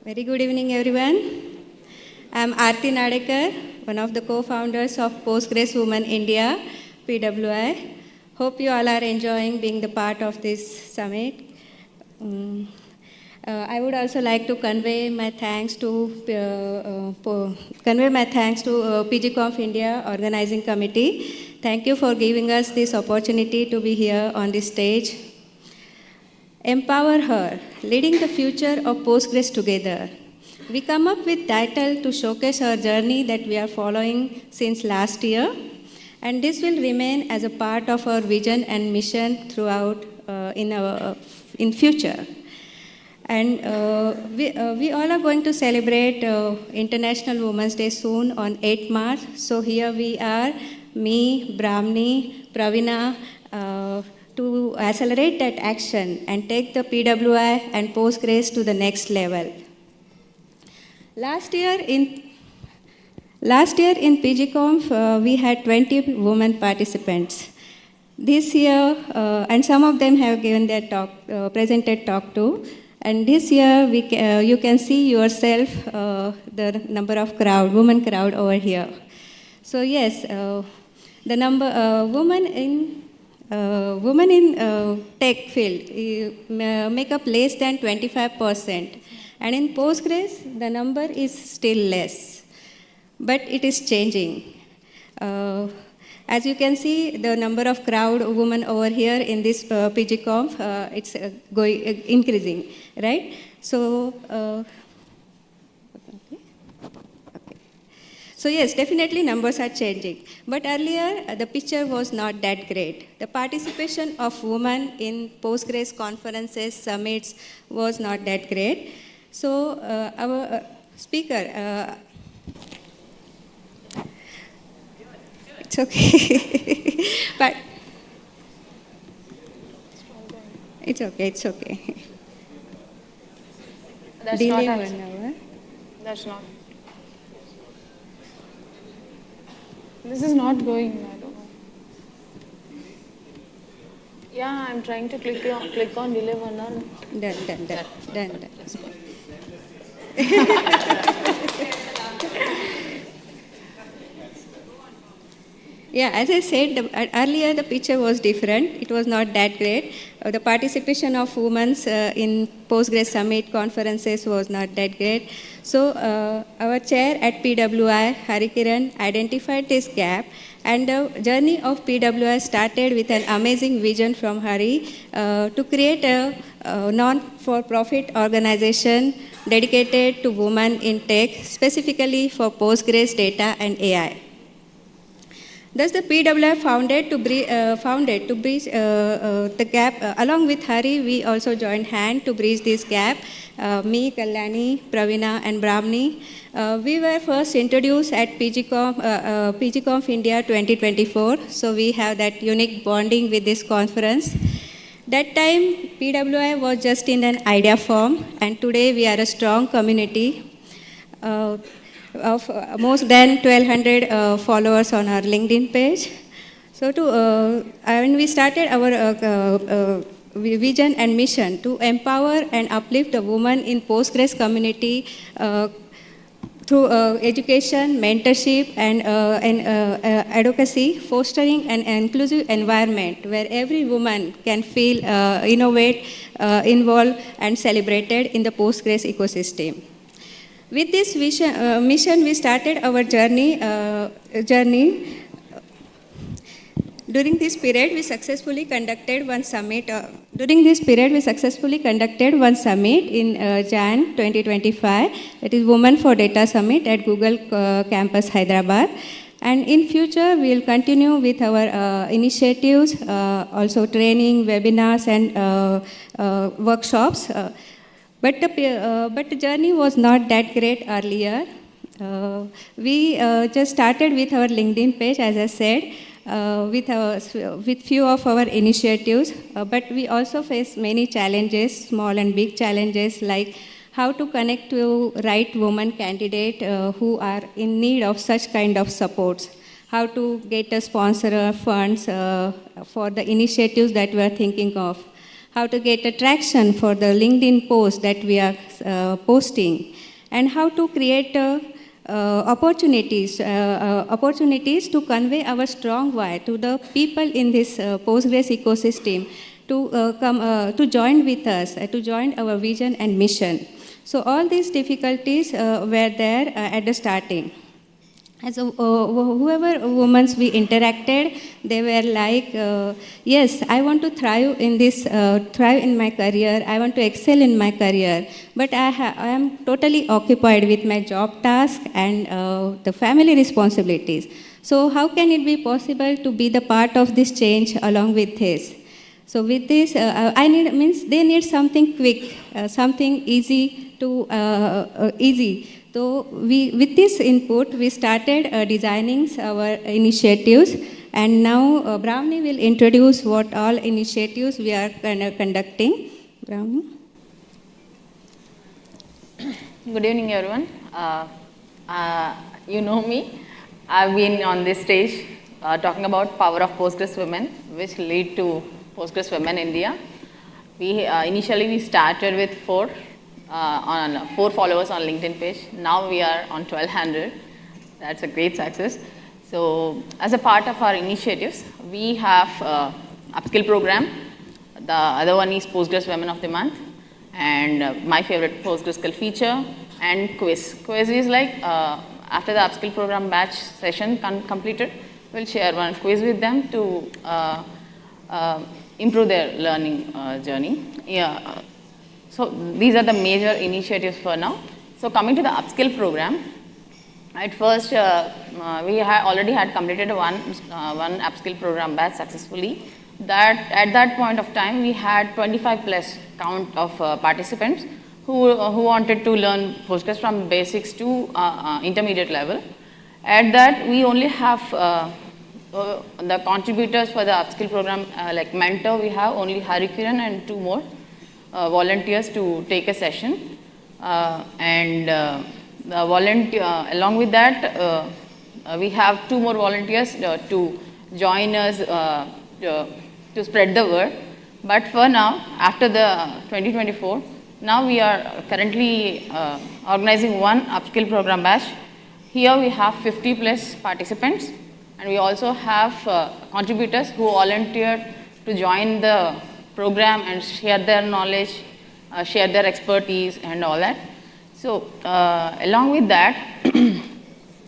Very good evening, everyone. I'm Aarti Nadekar, one of the co-founders of Postgrace Women India, PWI. Hope you all are enjoying being the part of this summit. Um, I would also like to convey my thanks to PGConf India Organizing Committee. Thank you for giving us this opportunity to be here on this stage. Empower Her, Leading the Future of Postgrace Together. We come up with title to showcase our journey that we are following since last year, and this will remain as a part of our vision and mission throughout in future. And we all are going to celebrate International Women's Day soon on 8th March. So here we are, me, Brahmani, Pravina, to accelerate that action and take the PWI and Postgrace to the next level. Last year in PGConf, we had 20 women participants. This year, and some of them have given their talk, presented talk too. And this year, you can see yourself the number of women crowd over here. So yes, the number women in tech field make up less than 25%. And in Postgrace, the number is still less. But it is changing. As you can see, the number of women over here in this PGConf, it's increasing, right? So, So yes, definitely numbers are changing. But earlier, the picture was not that great. The participation of women in Postgrace conferences, summits was not that great. So our speaker, it's okay. But it's okay. That's Delay not 1 hour. That's not. This is not going. I don't know. Yeah, I'm trying to click on delay 1 hour. Done. Yeah, as I said, earlier the picture was different. It was not that great. The participation of women in Postgrace Summit conferences was not that great. So our chair at PWI, Hari Kiran, identified this gap, and the journey of PWI started with an amazing vision from Hari to create a non-for-profit organization dedicated to women in tech, specifically for Postgrace data and AI. Thus, the PWI founded to bridge the gap. Along with Hari, we also joined hand to bridge this gap. Me, Kalyani, Pravina, and Brahmani. We were first introduced at PGConf India 2024. So we have that unique bonding with this conference. That time, PWI was just in an idea form, and today we are a strong community of most than 1,200 followers on our LinkedIn page. So when we started our vision and mission to empower and uplift the women in Postgrace community through education, mentorship, and advocacy, fostering an inclusive environment where every woman can feel innovate, involved, and celebrated in the Postgrace ecosystem. With this mission, we started our journey. During this period, we successfully conducted one summit. In Jan 2025. That is Women for Data Summit at Google Campus, Hyderabad. And in future, we will continue with our initiatives, also training, webinars, and workshops. But the journey was not that great earlier. We just started with our LinkedIn page, as I said, with few of our initiatives. But we also face many challenges, small and big challenges, like how to connect to right women candidate who are in need of such kind of supports, how to get a sponsor funds for the initiatives that we are thinking of. how to get attraction for the LinkedIn posts that we are posting, and how to create opportunities to convey our strong why to the people in this Postgres ecosystem to join with us, to join our vision and mission. So all these difficulties were there at the starting. As whoever women we interacted, they were like, yes, I want to thrive in this, thrive in my career. I want to excel in my career, but I am totally occupied with my job task and the family responsibilities. So how can it be possible to be the part of this change along with this? So with this, they need something quick, something easy to easy. So with this input, we started designing our initiatives, and now Brahmi will introduce what all initiatives we are conducting. Brahmi. Good evening, everyone. You know me. I've been on this stage talking about power of Postgres women, which lead to Postgres Women India. Initially we started with 4 followers on LinkedIn page. Now we are on 1200. That's a great success. So as a part of our initiatives, we have upskill program. The other one is Postgres Women of the Month, and my favorite Postgres skill feature, and quiz. Quiz is like after the upskill program batch session completed, we'll share one quiz with them to improve their learning journey. Yeah. So these are the major initiatives for now. So coming to the upskill program, at first we already had completed one upskill program batch successfully. At that point of time, we had 25 plus count of participants who wanted to learn Postgres from basics to intermediate level. At that, we only have the contributors for the upskill program, like mentor, we have only Harikiran and 2 more volunteers to take a session. The volunteer, along with that, we have 2 more volunteers to join us to spread the word. But for now, after the 2024, now we are currently organizing one upskill program batch. Here we have 50 plus participants, and we also have contributors who volunteered to join the program and share their knowledge, share their expertise and all that. So along with that,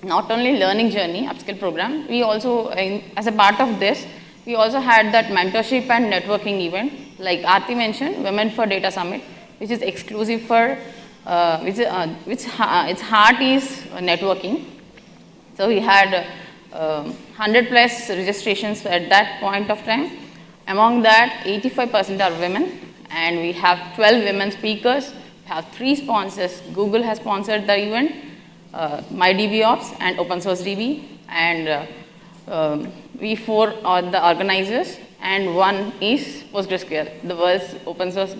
not only learning journey, upskill program, we also, as a part of this, we also had that mentorship and networking event, like Aarti mentioned, Women for Data Summit, which is exclusive for, its heart is networking. So we had 100 plus registrations at that point of time. Among that, 85% are women, and we have 12 women speakers. We have 3 sponsors. Google has sponsored the event, MyDBOps and OpenSourceDB, and we 4 are the organizers, and 1 is PostgreSQL, the world's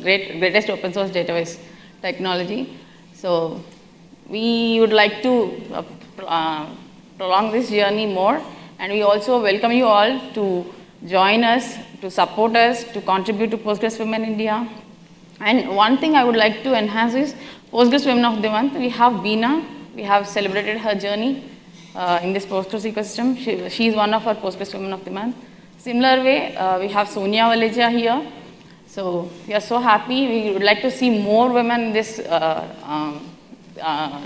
greatest open source database technology. So we would like to prolong this journey more, and we also welcome you all to join us, to support us, to contribute to Postgres Women India. And one thing I would like to enhance is Postgres Women of the Month. We have Beena. We have celebrated her journey in this Postgres ecosystem. She is one of our Postgres Women of the Month. Similar way, we have Sonia Valeja here. So we are so happy. We would like to see more women in this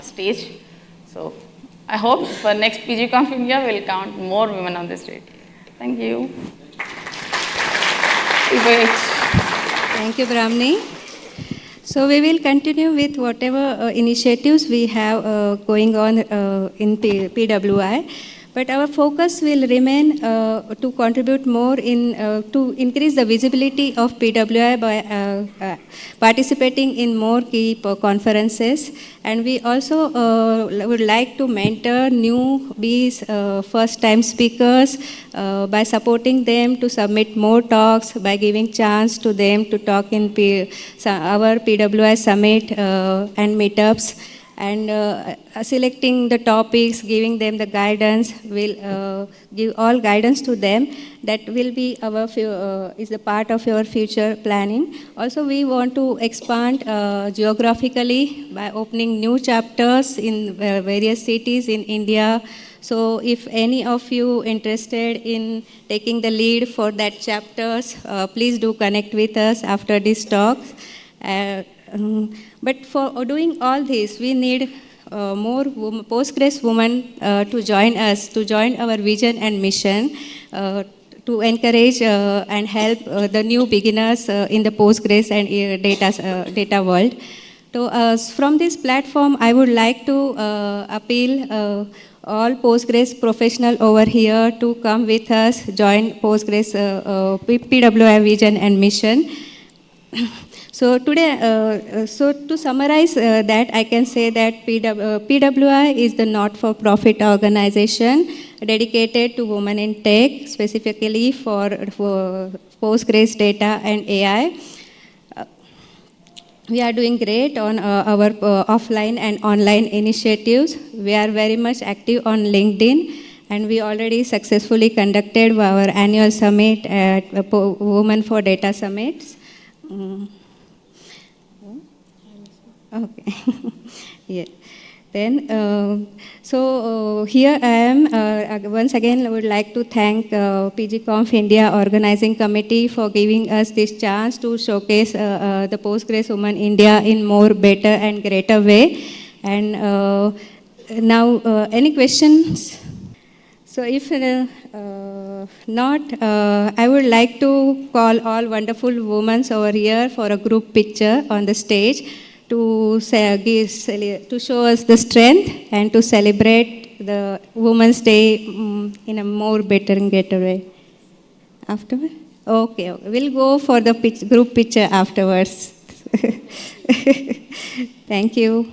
stage. So I hope for next PGConf India, we'll count more women on this stage. Thank you. Thank you, Brahmini. So we will continue with whatever initiatives we have going on in PWI. But our focus will remain to contribute more to increase the visibility of PWI by participating in more key conferences. And we also would like to mentor newbies, first-time speakers by supporting them to submit more talks, by giving chance to them to talk in our PWI summit and meetups. and selecting the topics, giving them the guidance, will give all guidance to them. That will be is the part of your future planning. Also, we want to expand geographically by opening new chapters in various cities in India. So if any of you interested in taking the lead for that chapters, please do connect with us after this talk. But for doing all this, we need more Postgres women to join us, to join our vision and mission, to encourage and help the new beginners in the Postgres and data world. So from this platform, I would like to appeal all Postgres professional over here to come with us, join Postgres PWI vision and mission. So today, so to summarize that, I can say that PWI is the not-for-profit organization dedicated to women in tech, specifically for Postgres data and AI. We are doing great on our offline and online initiatives. We are very much active on LinkedIn, and we already successfully conducted our annual summit at Women for Data Summits. Okay. Yeah. Then, here I am. Once again, I would like to thank PGConf India Organizing Committee for giving us this chance to showcase the Postgres Women India in more better and greater way. And now, any questions? So if not, I would like to call all wonderful women over here for a group picture on the stage to show us the strength and to celebrate the Women's Day in a more better and greater way. Afterward? Okay, we'll go for the group picture afterwards. Thank you.